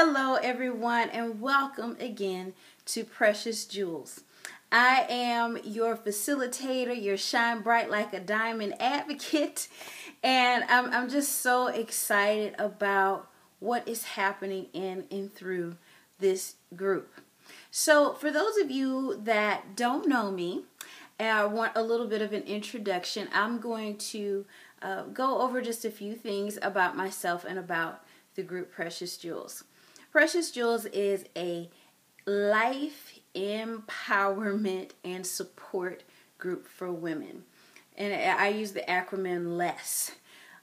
Hello, everyone, and welcome again to Precious Jewels. I am your facilitator, your shine bright like a diamond advocate, and I'm just so excited about what is happening in and through this group. So, for those of you that don't know me, and want a little bit of an introduction, I'm going to go over just a few things about myself and about the group Precious Jewels. Precious Jewels is a life empowerment and support group for women. And I use the acronym LESS.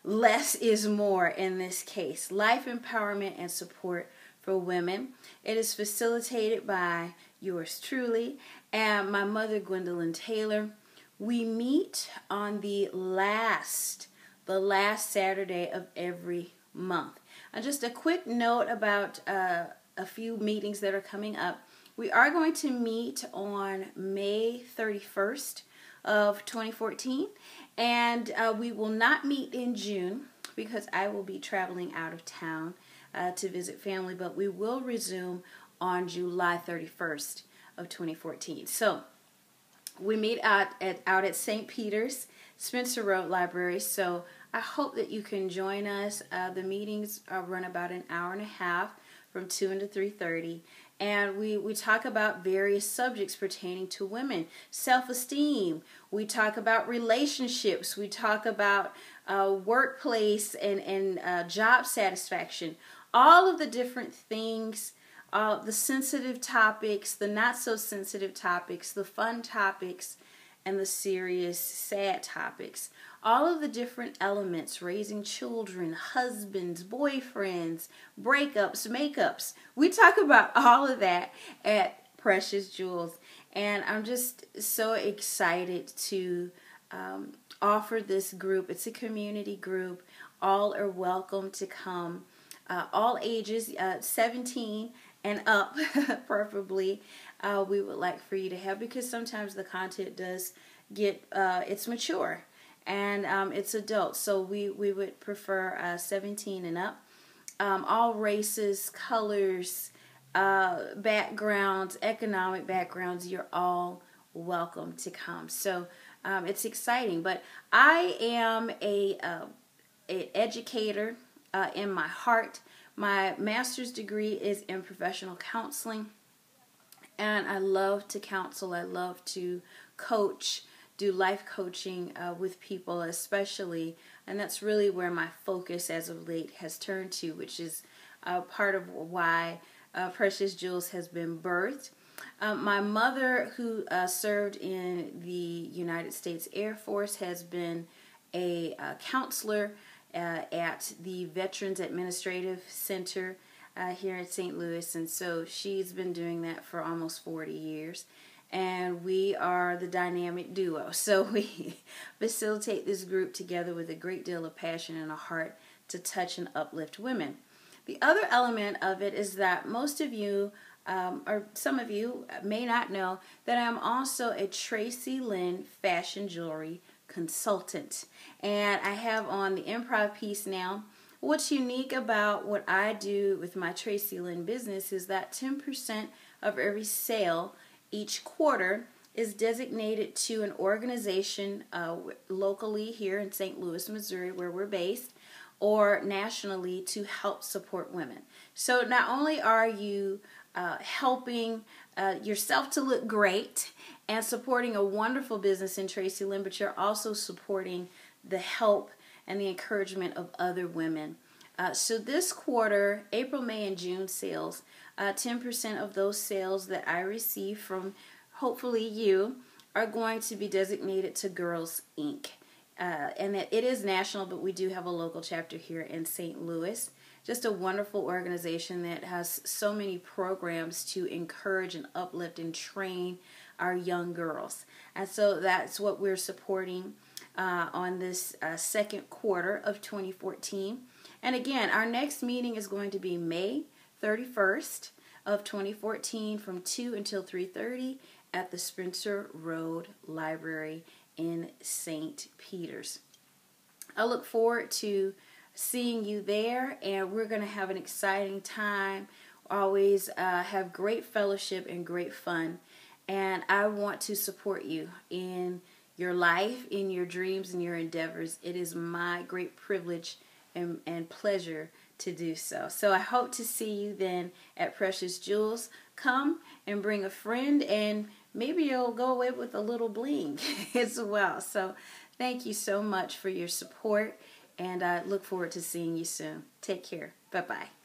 Less is more in this case. Life empowerment and support for women. It is facilitated by yours truly and my mother, Gwendolyn Taylor. We meet on the last Saturday of every month. And just a quick note about a few meetings that are coming up. We are going to meet on May 31st of 2014, and we will not meet in June because I will be traveling out of town to visit family, but we will resume on July 31st of 2014. So we meet out at St. Peter's, Spencer Road Library. So I hope that you can join us. The meetings run about an hour and a half from 2 to 3:30. And we talk about various subjects pertaining to women. Self-esteem. We talk about relationships. We talk about workplace and job satisfaction. All of the different things, the sensitive topics, the not so sensitive topics, the fun topics, and the serious, sad topics. All of the different elements, raising children, husbands, boyfriends, breakups, makeups. We talk about all of that at Precious Jewels. And I'm just so excited to offer this group. It's a community group. All are welcome to come. All ages, 17 and up, preferably, we would like for you to have, because sometimes the content does get, it's mature and it's adult. So we would prefer 17 and up. All races, colors, backgrounds, economic backgrounds, you're all welcome to come. So it's exciting. But I am an educator in my heart. My master's degree is in professional counseling, and I love to counsel. I love to coach, do life coaching with people especially, and that's really where my focus as of late has turned to, which is part of why Precious Jewels has been birthed. My mother, who served in the United States Air Force, has been a counselor at the Veterans Administrative Center here in St. Louis, and so she's been doing that for almost 40 years, and we are the dynamic duo. So we facilitate this group together with a great deal of passion and a heart to touch and uplift women. The other element of it is that most of you, or some of you may not know, that I'm also a Tracy Lynn fashion jewelry consultant, and I have on the improv piece now. What's unique about what I do with my Tracy Lynn business is that 10% of every sale each quarter is designated to an organization locally here in St. Louis, Missouri, where we're based, or nationally, to help support women. So not only are you helping yourself to look great and supporting a wonderful business in Tracy Lynn, but you're also supporting the help and the encouragement of other women. So this quarter, April, May, and June sales, 10% of those sales that I receive from hopefully you are going to be designated to Girls Inc. And that it is national, but we do have a local chapter here in St. Louis. Just a wonderful organization that has so many programs to encourage and uplift and train our young girls. And so that's what we're supporting on this second quarter of 2014. And again, our next meeting is going to be May 31st of 2014 from 2 until 3:30 at the Spencer Road Library in St. Peter's. I look forward to seeing you there, and we're going to have an exciting time always have great fellowship and great fun. And I want to support you in your life, in your dreams, and your endeavors. It is my great privilege and pleasure to do so. So I hope to see you then at Precious Jewels. Come and bring a friend, and maybe you'll go away with a little bling as well. So thank you so much for your support, and I look forward to seeing you soon. Take care. Bye-bye.